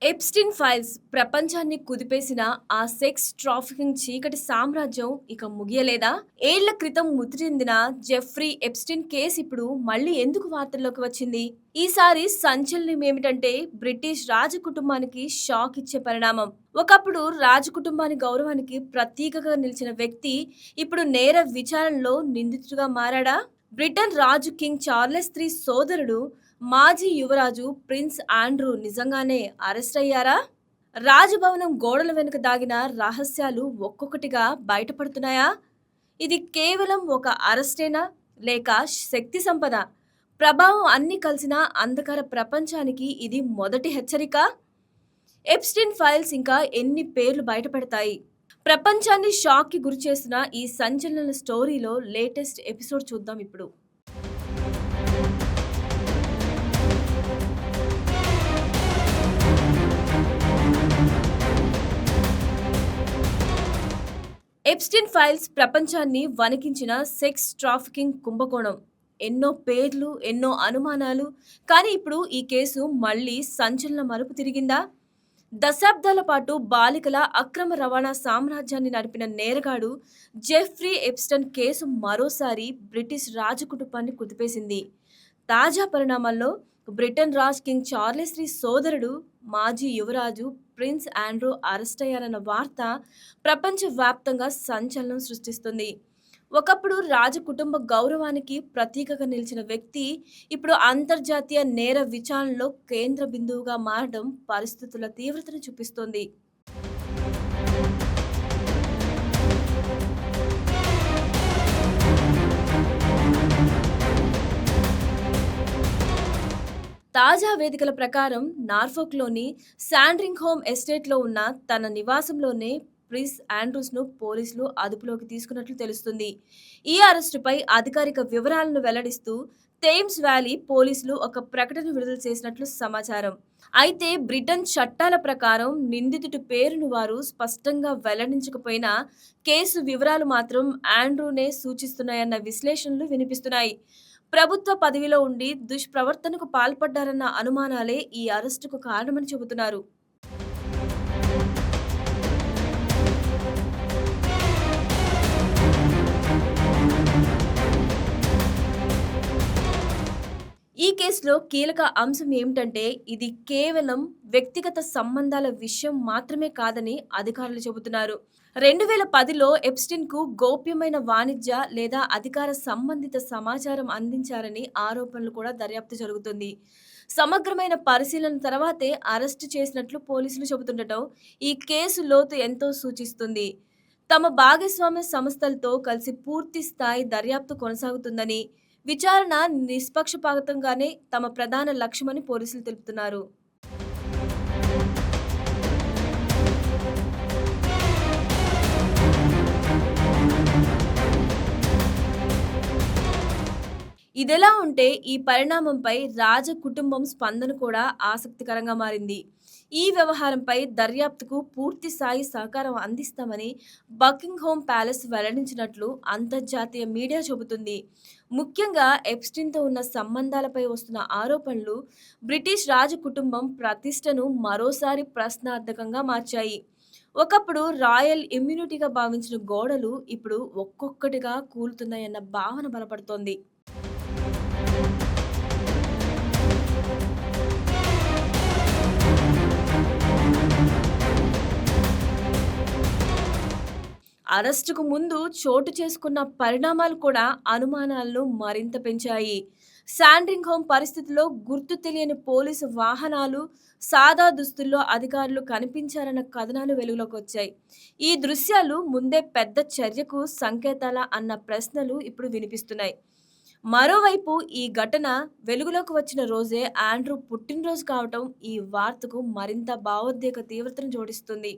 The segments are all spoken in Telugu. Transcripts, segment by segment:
ఎప్స్టీన్ ఫైల్స్ ప్రపంచాన్ని కుదిపేసిన ఆ సెక్స్ ట్రాఫికింగ్ చీకటి సామ్రాజ్యం ఇక ముగియలేదా? ఏళ్ల క్రితం మృతి చెందిన జెఫ్రీ ఎప్స్టీన్ కేసు ఇప్పుడు మళ్ళీ ఎందుకు వార్తల్లోకి వచ్చింది? ఈసారి సంచలనం ఏమిటంటే బ్రిటిష్ రాజకుటుంబానికి షాక్ ఇచ్చే పరిణామం. ఒకప్పుడు రాజకుటుంబాని గౌరవానికి ప్రతీకగా నిలిచిన వ్యక్తి ఇప్పుడు నేర విచారణలో నిందితుడిగా మారాడా? బ్రిటన్ రాజు కింగ్ చార్లెస్ III సోదరుడు మాజీ యువరాజు ప్రిన్స్ ఆండ్రూ నిజంగానే అరెస్ట్ అయ్యారా? రాజభవనం గోడల వెనుక దాగిన రహస్యాలు ఒక్కొక్కటిగా బయటపడుతున్నాయా? ఇది కేవలం ఒక అరెస్టేనా లేక శక్తి సంపద ప్రభావం అన్ని కలిసిన అంధకార ప్రపంచానికి ఇది మొదటి హెచ్చరిక? ఎప్స్టీన్ ఫైల్స్ ఇంకా ఎన్ని పేర్లు బయటపడతాయి? ప్రపంచాన్ని షాక్ కి గురిచేసిన ఈ సంచలన స్టోరీలో లేటెస్ట్ ఎపిసోడ్ చూద్దాం ఇప్పుడు. ఎప్స్టీన్ ఫైల్స్ ప్రపంచాన్ని వణికించిన సెక్స్ ట్రాఫికింగ్ కుంభకోణం. ఎన్నో పేర్లు, ఎన్నో అనుమానాలు. కానీ ఇప్పుడు ఈ కేసు మళ్ళీ సంచలన మలుపు తిరిగిందా? దశాబ్దాల పాటు బాలికల అక్రమ రవాణా సామ్రాజ్యాన్ని నడిపిన నేరగాడు జెఫ్రీ ఎప్స్టన్ కేసు మరోసారి బ్రిటిష్ రాజకుటుంబాన్ని కుదిపేసింది. తాజా పరిణామాల్లో బ్రిటన్ రాజ్ కింగ్ చార్లెస్ III సోదరుడు మాజీ యువరాజు ప్రిన్స్ ఆండ్రూ అరెస్ట్ అయ్యారన్న వార్త ప్రపంచవ్యాప్తంగా సంచలనం సృష్టిస్తుంది. ఒకప్పుడు రాజకుటుంబ గౌరవానికి ప్రతీకగా నిలిచిన వ్యక్తి ఇప్పుడు అంతర్జాతీయ నేర విచారణలో కేంద్ర బిందువుగా మారడం పరిస్థితుల తీవ్రతను చూపిస్తోంది. తాజా వేదికల ప్రకారం నార్ఫోక్లోని శాండ్రింగ్హోమ్ ఎస్టేట్లో ఉన్న తన నివాసంలోనే ప్రిన్స్ ఆండ్రూస్ను పోలీసులు అదుపులోకి తీసుకున్నట్లు తెలుస్తుంది. ఈ అరెస్టుపై అధికారిక వివరాలను వెల్లడిస్తూ థేమ్స్ వ్యాలీ పోలీసులు ఒక ప్రకటన విడుదల చేసినట్లు సమాచారం. అయితే బ్రిటన్ చట్టాల ప్రకారం నిందితుడి పేరును వారు స్పష్టంగా వెల్లడించకపోయినా కేసు వివరాలు మాత్రం ఆండ్రూనే సూచిస్తున్నాయన్న విశ్లేషణలు వినిపిస్తున్నాయి. ప్రభుత్వ పదవిలో ఉండి దుష్ప్రవర్తనకు పాల్పడ్డారన్న అనుమానాలే ఈ అరెస్టుకు కారణమని చెబుతున్నారు. ఈ కేసులో కీలక అంశం ఏమిటంటే ఇది కేవలం వ్యక్తిగత సంబంధాల విషయం మాత్రమే కాదని అధికారులు చెబుతున్నారు. 2010లో ఎప్స్టీన్కు గోప్యమైన వాణిజ్య లేదా అధికార సంబంధిత సమాచారం అందించారని ఆరోపణలు కూడా దర్యాప్తు జరుగుతుంది. సమగ్రమైన పరిశీలన తర్వాతే అరెస్టు చేసినట్లు పోలీసులు చెబుతుండటం ఈ కేసు లోతు ఎంతో సూచిస్తుంది. తమ భాగస్వామ్య సంస్థలతో కలిసి పూర్తి స్థాయి దర్యాప్తు కొనసాగుతుందని, విచారణ నిష్పక్షపాతంగానే తమ ప్రధాన లక్ష్యమని పోలీసులు తెలుపుతున్నారు. ఇదెలా ఉంటే ఈ పరిణామంపై రాజ కుటుంబం స్పందన కూడా ఆసక్తికరంగా మారింది. ఈ వ్యవహారంపై దర్యాప్తుకు పూర్తి స్థాయి సహకారం అందిస్తామని బకింగ్హామ్ ప్యాలెస్ వెల్లడించినట్లు అంతర్జాతీయ మీడియా చెబుతుంది. ముఖ్యంగా ఎప్స్టీన్తో ఉన్న సంబంధాలపై వస్తున్న ఆరోపణలు బ్రిటిష్ రాజ కుటుంబం ప్రతిష్టను మరోసారి ప్రశ్నార్థకంగా మార్చాయి. ఒకప్పుడు రాయల్ ఇమ్యూనిటీగా భావించిన గోడలు ఇప్పుడు ఒక్కొక్కటిగా కూలుతున్నాయన్న భావన బలపడుతోంది. అరెస్టుకు ముందు చోటు చేసుకున్న పరిణామాలు కూడా అనుమానాలను మరింత పెంచాయి. శాండ్రింగ్హోమ్ పరిస్థితిలో గుర్తు తెలియని పోలీసు వాహనాలు, సాదా దుస్తుల్లో అధికారులు కనిపించారన్న కథనాలు వెలుగులోకి వచ్చాయి. ఈ దృశ్యాలు ముందే పెద్ద చర్యకు సంకేతాలా అన్న ప్రశ్నలు ఇప్పుడు వినిపిస్తున్నాయి. మరోవైపు ఈ ఘటన వెలుగులోకి వచ్చిన రోజే ఆండ్రూ పుట్టినరోజు కావటం ఈ వార్తకు మరింత భావోద్వేగ తీవ్రతను జోడిస్తుంది.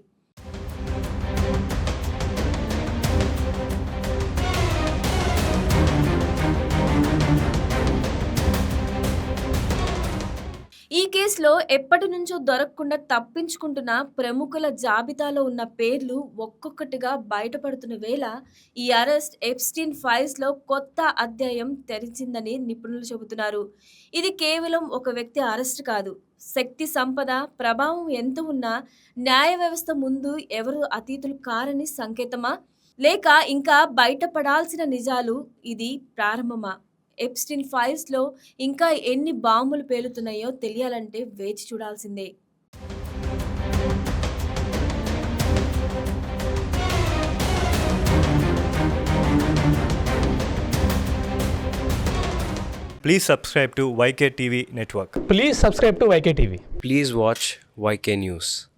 ఈ కేసులో ఎప్పటి నుంచో దొరకకుండా తప్పించుకుంటున్న ప్రముఖుల జాబితాలో ఉన్న పేర్లు ఒక్కొక్కటిగా బయటపడుతున్న వేళ ఈ అరెస్ట్ ఎప్స్టీన్ ఫైల్స్లో కొత్త అధ్యాయం తెరిచిందని నిపుణులు చెబుతున్నారు. ఇది కేవలం ఒక వ్యక్తి అరెస్ట్ కాదు. శక్తి సంపద ప్రభావం ఎంత ఉన్నా న్యాయ వ్యవస్థ ముందు ఎవరు అతీతులు కారని సంకేతమా? లేక ఇంకా బయటపడాల్సిన నిజాలు ఇది ప్రారంభమా? ఎప్స్టీన్ ఫైల్స్‌లో ఇంకా ఎన్ని బాంబులు పేలుతున్నాయో తెలియాలంటే వేచి చూడాల్సిందే. Please subscribe to YK TV Network. Please subscribe to YK TV. Please watch YK News.